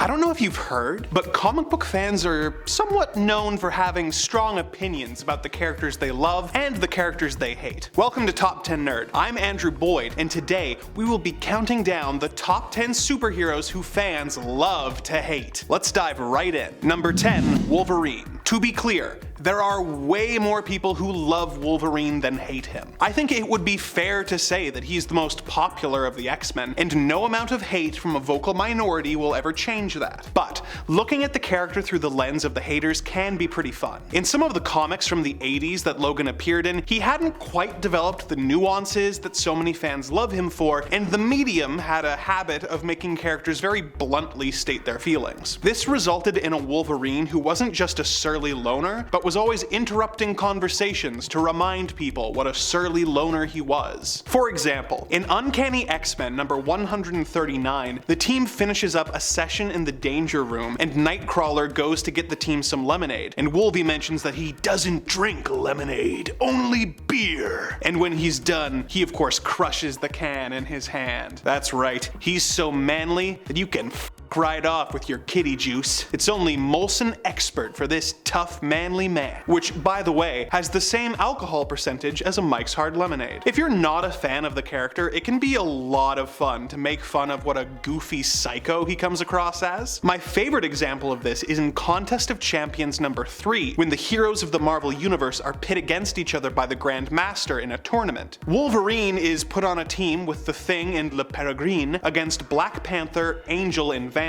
I don't know if you've heard, but comic book fans are somewhat known for having strong opinions about the characters they love and the characters they hate. Welcome to Top 10 Nerd. I'm Andrew Boyd, and today we will be counting down the top 10 superheroes who fans love to hate. Let's dive right in. Number 10, Wolverine. To be clear, there are way more people who love Wolverine than hate him. I think it would be fair to say that he's the most popular of the X-Men, and no amount of hate from a vocal minority will ever change that. But looking at the character through the lens of the haters can be pretty fun. In some of the comics from the 80s that Logan appeared in, he hadn't quite developed the nuances that so many fans love him for, and the medium had a habit of making characters very bluntly state their feelings. This resulted in a Wolverine who wasn't just a surly loner, but was always interrupting conversations to remind people what a surly loner he was. For example, in Uncanny X-Men number 139, the team finishes up a session in the Danger Room, and Nightcrawler goes to get the team some lemonade, and Wolvie mentions that he doesn't drink lemonade, only beer. And when he's done, he of course crushes the can in his hand. That's right, he's so manly that you can right off with your kitty juice. It's only Molson Expert for this tough, manly man. Which, by the way, has the same alcohol percentage as a Mike's Hard Lemonade. If you're not a fan of the character, it can be a lot of fun to make fun of what a goofy psycho he comes across as. My favorite example of this is in Contest of Champions number 3, when the heroes of the Marvel Universe are pit against each other by the Grand Master in a tournament. Wolverine is put on a team with the Thing and Le Peregrine against Black Panther, Angel, and Vanguard.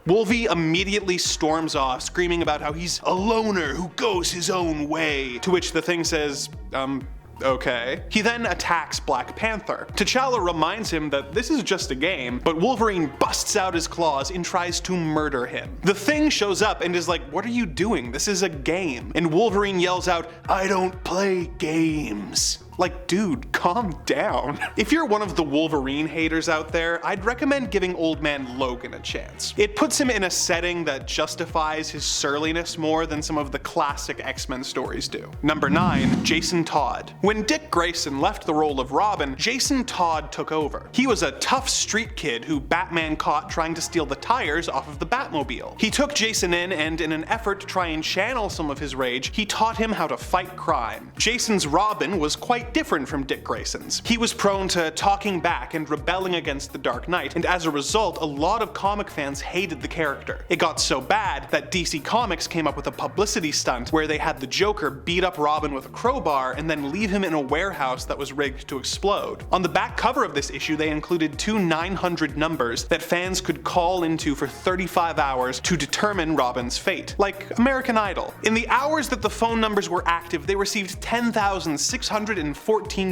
Wolvie immediately storms off, screaming about how he's a loner who goes his own way, to which the Thing says, okay. He then attacks Black Panther. T'Challa reminds him that this is just a game, but Wolverine busts out his claws and tries to murder him. The Thing shows up and is like, what are you doing? This is a game. And Wolverine yells out, I don't play games. Like, dude, calm down. If you're one of the Wolverine haters out there, I'd recommend giving Old Man Logan a chance. It puts him in a setting that justifies his surliness more than some of the classic X-Men stories do. Number 9, Jason Todd. When Dick Grayson left the role of Robin, Jason Todd took over. He was a tough street kid who Batman caught trying to steal the tires off of the Batmobile. He took Jason in, and in an effort to try and channel some of his rage, he taught him how to fight crime. Jason's Robin was quite different from Dick Grayson's. He was prone to talking back and rebelling against the Dark Knight, and as a result, a lot of comic fans hated the character. It got so bad that DC Comics came up with a publicity stunt where they had the Joker beat up Robin with a crowbar and then leave him in a warehouse that was rigged to explode. On the back cover of this issue, they included two 900 numbers that fans could call into for 35 hours to determine Robin's fate, like American Idol. In the hours that the phone numbers were active, they received 10,614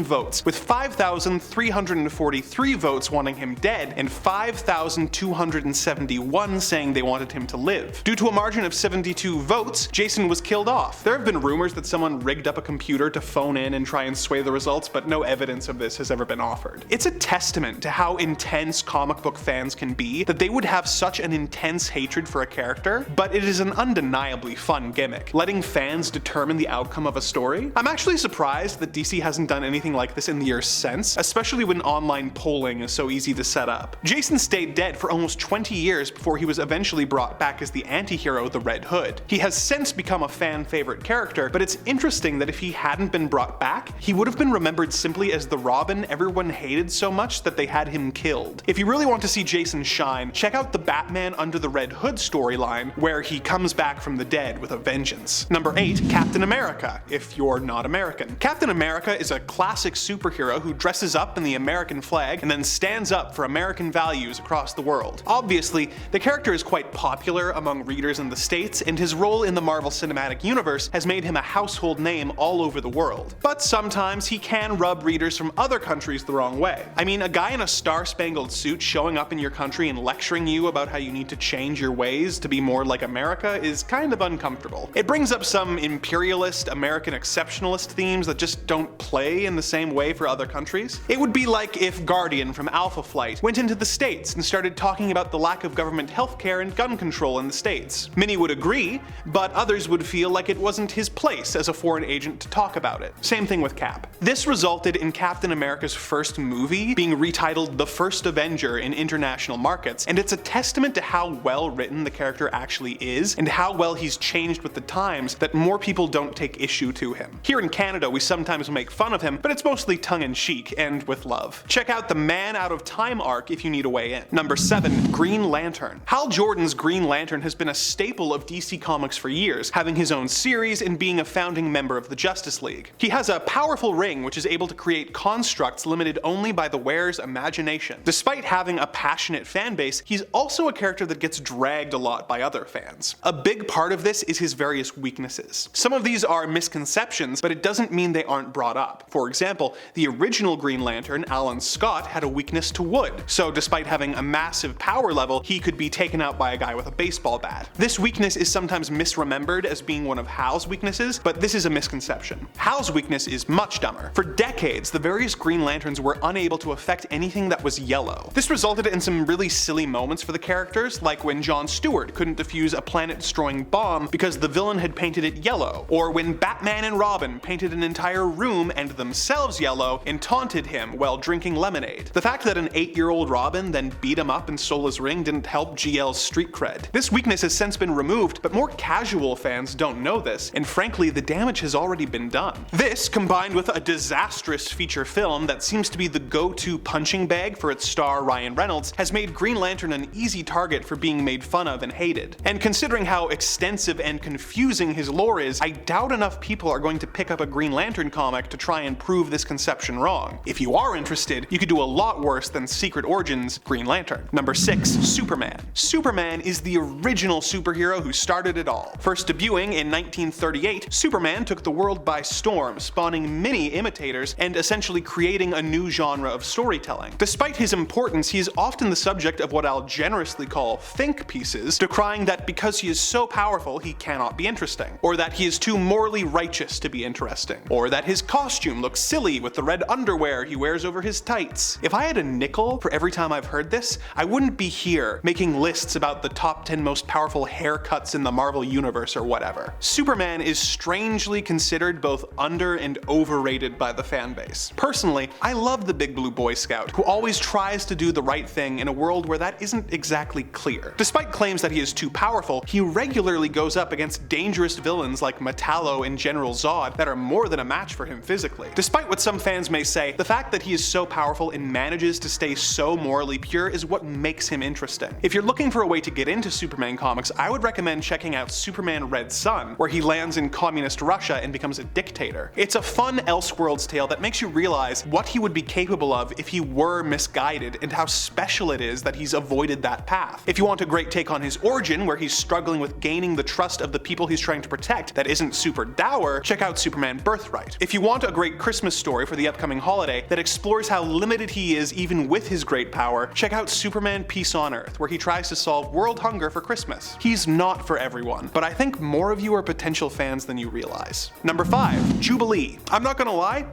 votes, with 5,343 votes wanting him dead and 5,271 saying they wanted him to live. Due to a margin of 72 votes, Jason was killed off. There have been rumors that someone rigged up a computer to phone in and try and sway the results, but no evidence of this has ever been offered. It's a testament to how intense comic book fans can be that they would have such an intense hatred for a character, but it is an undeniably fun gimmick, letting fans determine the outcome of a story. I'm actually surprised that DC hasn't done anything like this in the years since, especially when online polling is so easy to set up. Jason stayed dead for almost 20 years before he was eventually brought back as the anti-hero, the Red Hood. He has since become a fan favorite character, but it's interesting that if he hadn't been brought back, he would have been remembered simply as the Robin everyone hated so much that they had him killed. If you really want to see Jason shine, check out the Batman Under the Red Hood storyline, where he comes back from the dead with a vengeance. Number 8, Captain America, if you're not American. Captain America is a classic superhero who dresses up in the American flag and then stands up for American values across the world. Obviously, the character is quite popular among readers in the States, and his role in the Marvel Cinematic Universe has made him a household name all over the world. But sometimes he can rub readers from other countries the wrong way. I mean, a guy in a star-spangled suit showing up in your country and lecturing you about how you need to change your ways to be more like America is kind of uncomfortable. It brings up some imperialist, American exceptionalist themes that just don't play in the same way for other countries? It would be like if Guardian from Alpha Flight went into the States and started talking about the lack of government healthcare and gun control in the States. Many would agree, but others would feel like it wasn't his place as a foreign agent to talk about it. Same thing with Cap. This resulted in Captain America's first movie being retitled The First Avenger in international markets, and it's a testament to how well written the character actually is and how well he's changed with the times that more people don't take issue to him. Here in Canada, we sometimes make fun of him, but it's mostly tongue-in-cheek and with love. Check out the Man Out of Time arc if you need a way in. Number 7. Green Lantern. Hal Jordan's Green Lantern has been a staple of DC Comics for years, having his own series and being a founding member of the Justice League. He has a powerful ring which is able to create constructs limited only by the wearer's imagination. Despite having a passionate fanbase, he's also a character that gets dragged a lot by other fans. A big part of this is his various weaknesses. Some of these are misconceptions, but it doesn't mean they aren't brought up. For example, the original Green Lantern, Alan Scott, had a weakness to wood, so despite having a massive power level, he could be taken out by a guy with a baseball bat. This weakness is sometimes misremembered as being one of Hal's weaknesses, but this is a misconception. Hal's weakness is much dumber. For decades, the various Green Lanterns were unable to affect anything that was yellow. This resulted in some really silly moments for the characters, like when Jon Stewart couldn't defuse a planet-destroying bomb because the villain had painted it yellow, or when Batman and Robin painted an entire room and themselves yellow and taunted him while drinking lemonade. The fact that an 8-year-old Robin then beat him up and stole his ring didn't help GL's street cred. This weakness has since been removed, but more casual fans don't know this, and frankly, the damage has already been done. This, combined with a disastrous feature film that seems to be the go-to punching bag for its star Ryan Reynolds, has made Green Lantern an easy target for being made fun of and hated. And considering how extensive and confusing his lore is, I doubt enough people are going to pick up a Green Lantern comic to try and prove this conception wrong. If you are interested, you could do a lot worse than Secret Origins Green Lantern. Number 6. Superman. Superman is the original superhero who started it all. First debuting in 1938, Superman took the world by storm, spawning many imitators and essentially creating a new genre of storytelling. Despite his importance, he is often the subject of what I'll generously call think pieces, decrying that because he is so powerful he cannot be interesting, or that he is too morally righteous to be interesting, or that his costume looks silly with the red underwear he wears over his tights. If I had a nickel for every time I've heard this, I wouldn't be here making lists about the top 10 most powerful haircuts in the Marvel Universe or whatever. Superman is strangely considered both under and overrated by the fanbase. Personally, I love the Big Blue Boy Scout, who always tries to do the right thing in a world where that isn't exactly clear. Despite claims that he is too powerful, he regularly goes up against dangerous villains like Metallo and General Zod that are more than a match for him physically. Despite what some fans may say, the fact that he is so powerful and manages to stay so morally pure is what makes him interesting. If you're looking for a way to get into Superman comics, I would recommend checking out Superman Red Sun, where he lands in communist Russia and becomes a dictator. It's a fun Elseworlds tale that makes you realize what he would be capable of if he were misguided and how special it is that he's avoided that path. If you want a great take on his origin, where he's struggling with gaining the trust of the people he's trying to protect that isn't super dour, check out Superman Birthright. If you want a great Christmas story for the upcoming holiday that explores how limited he is even with his great power, check out Superman Peace on Earth, where he tries to solve world hunger for Christmas. He's not for everyone, but I think more of you are potential fans than you realize. Number 5. Jubilee. I'm not gonna lie,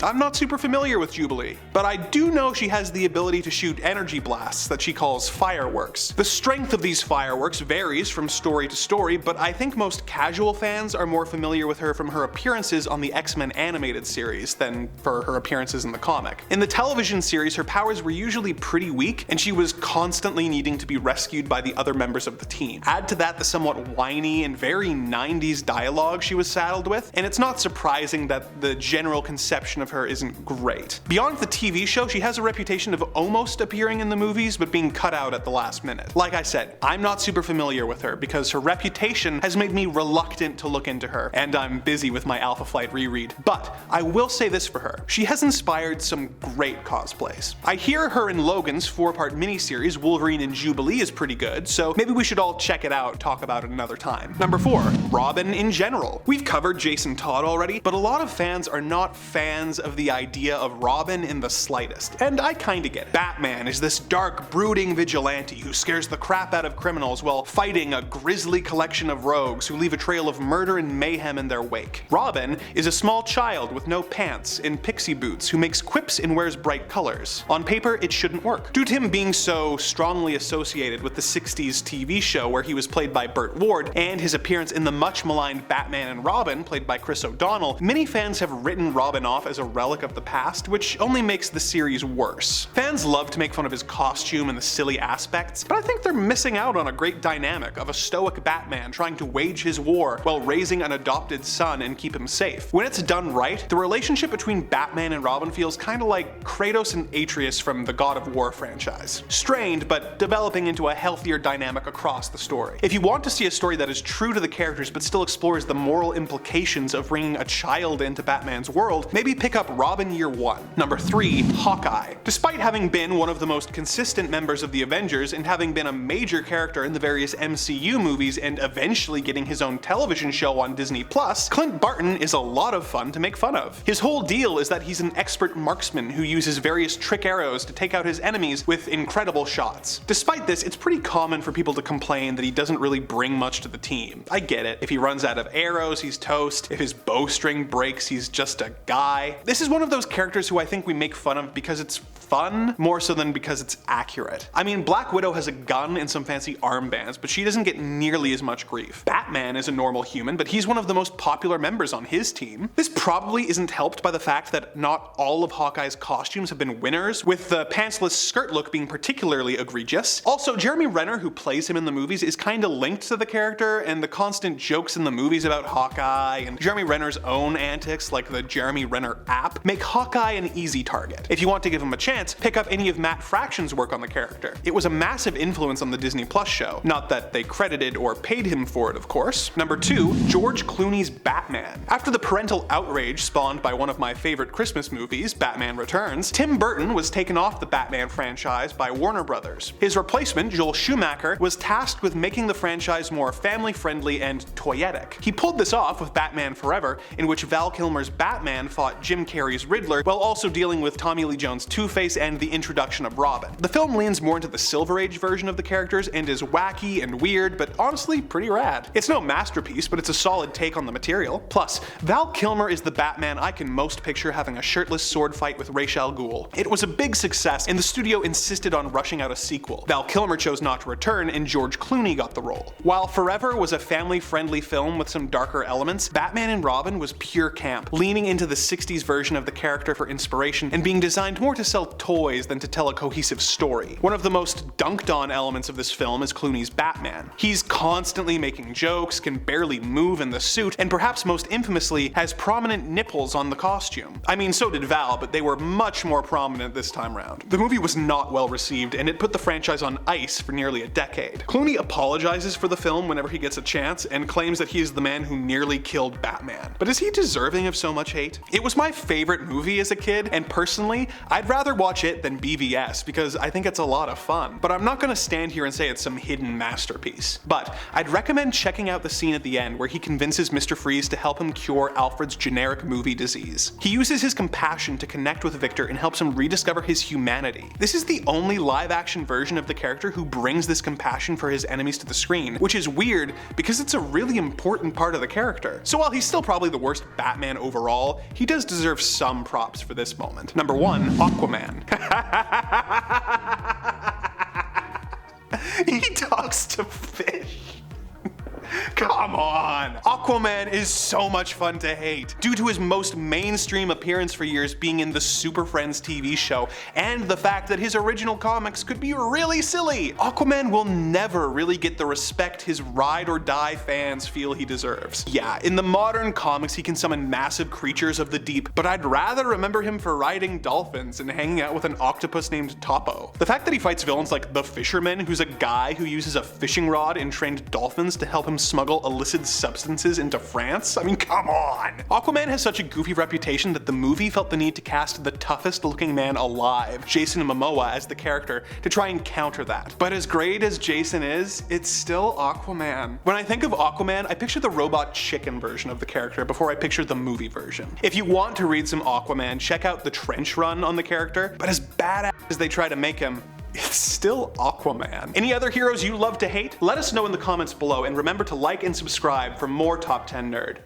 I'm not super familiar with Jubilee, but I do know she has the ability to shoot energy blasts that she calls fireworks. The strength of these fireworks varies from story to story, but I think most casual fans are more familiar with her from her appearances on the X-Men animated series than for her appearances in the comic. In the television series, her powers were usually pretty weak, and she was constantly needing to be rescued by the other members of the team. Add to that the somewhat whiny and very 90s dialogue she was saddled with, and it's not surprising that the general conception of her isn't great. Beyond the TV show, she has a reputation of almost appearing in the movies but being cut out at the last minute. Like I said, I'm not super familiar with her because her reputation has made me reluctant to look into her, and I'm busy with my Alpha Flight reread. But I will say this for her, she has inspired some great cosplays. I hear her in Logan's 4-part miniseries Wolverine and Jubilee is pretty good, so maybe we should all check it out and talk about it another time. Number 4. Robin in general. We've covered Jason Todd already, but a lot of fans are not fans fans of the idea of Robin in the slightest, and I kinda get it. Batman is this dark, brooding vigilante who scares the crap out of criminals while fighting a grisly collection of rogues who leave a trail of murder and mayhem in their wake. Robin is a small child with no pants, in pixie boots, who makes quips and wears bright colors. On paper, it shouldn't work. Due to him being so strongly associated with the 60s TV show where he was played by Burt Ward, and his appearance in the much maligned Batman and Robin, played by Chris O'Donnell, many fans have written Robin off as a relic of the past, which only makes the series worse. Fans love to make fun of his costume and the silly aspects, but I think they're missing out on a great dynamic of a stoic Batman trying to wage his war while raising an adopted son and keep him safe. When it's done right, the relationship between Batman and Robin feels kinda like Kratos and Atreus from the God of War franchise. Strained, but developing into a healthier dynamic across the story. If you want to see a story that is true to the characters but still explores the moral implications of bringing a child into Batman's world, maybe pick up Robin Year 1. Number 3. Hawkeye. Despite having been one of the most consistent members of the Avengers and having been a major character in the various MCU movies and eventually getting his own television show on Disney+, Clint Barton is a lot of fun to make fun of. His whole deal is that he's an expert marksman who uses various trick arrows to take out his enemies with incredible shots. Despite this, it's pretty common for people to complain that he doesn't really bring much to the team. I get it. If he runs out of arrows, he's toast. If his bowstring breaks, he's just a guy. This is one of those characters who I think we make fun of because it's fun, more so than because it's accurate. I mean, Black Widow has a gun and some fancy armbands, but she doesn't get nearly as much grief. Batman is a normal human, but he's one of the most popular members on his team. This probably isn't helped by the fact that not all of Hawkeye's costumes have been winners, with the pantsless skirt look being particularly egregious. Also, Jeremy Renner, who plays him in the movies, is kinda linked to the character, and the constant jokes in the movies about Hawkeye and Jeremy Renner's own antics, like the Jeremy Renner app, make Hawkeye an easy target. If you want to give him a chance, pick up any of Matt Fraction's work on the character. It was a massive influence on the Disney Plus show. Not that they credited or paid him for it, of course. Number 2. George Clooney's Batman. After the parental outrage spawned by one of my favorite Christmas movies, Batman Returns, Tim Burton was taken off the Batman franchise by Warner Brothers. His replacement, Joel Schumacher, was tasked with making the franchise more family-friendly and toyetic. He pulled this off with Batman Forever, in which Val Kilmer's Batman fought Jim Carrey's Riddler, while also dealing with Tommy Lee Jones' Two-Face and the introduction of Robin. The film leans more into the Silver Age version of the characters and is wacky and weird, but honestly pretty rad. It's no masterpiece, but it's a solid take on the material. Plus, Val Kilmer is the Batman I can most picture having a shirtless sword fight with Ra's al Ghul. It was a big success, and the studio insisted on rushing out a sequel. Val Kilmer chose not to return, and George Clooney got the role. While Forever was a family-friendly film with some darker elements, Batman and Robin was pure camp, leaning into the 60s version of the character for inspiration and being designed more to sell toys than to tell a cohesive story. One of the most dunked on elements of this film is Clooney's Batman. He's constantly making jokes, can barely move in the suit, and perhaps most infamously has prominent nipples on the costume. I mean, so did Val, but they were much more prominent this time round. The movie was not well received, and it put the franchise on ice for nearly a decade. Clooney apologizes for the film whenever he gets a chance, and claims that he is the man who nearly killed Batman. But is he deserving of so much hate? It was my favorite movie as a kid, and personally, I'd rather watch it than BVS because I think it's a lot of fun. But I'm not gonna stand here and say it's some hidden masterpiece. But I'd recommend checking out the scene at the end where he convinces Mr. Freeze to help him cure Alfred's generic movie disease. He uses his compassion to connect with Victor and helps him rediscover his humanity. This is the only live-action version of the character who brings this compassion for his enemies to the screen, which is weird because it's a really important part of the character. So while he's still probably the worst Batman overall, he does deserve some props for this moment. Number 1. Aquaman. He talks to fish. Come on! Aquaman is so much fun to hate, due to his most mainstream appearance for years being in the Super Friends TV show, and the fact that his original comics could be really silly. Aquaman will never really get the respect his ride or die fans feel he deserves. Yeah, in the modern comics he can summon massive creatures of the deep, but I'd rather remember him for riding dolphins and hanging out with an octopus named Topo. The fact that he fights villains like the Fisherman, who's a guy who uses a fishing rod and trained dolphins to help him smuggle illicit substances into France? I mean, come on! Aquaman has such a goofy reputation that the movie felt the need to cast the toughest looking man alive, Jason Momoa, as the character to try and counter that. But as great as Jason is, it's still Aquaman. When I think of Aquaman, I picture the robot chicken version of the character before I picture the movie version. If you want to read some Aquaman, check out the trench run on the character, but as badass as they try to make him, it's still Aquaman. Any other heroes you love to hate? Let us know in the comments below, and remember to like and subscribe for more Top 10 Nerd.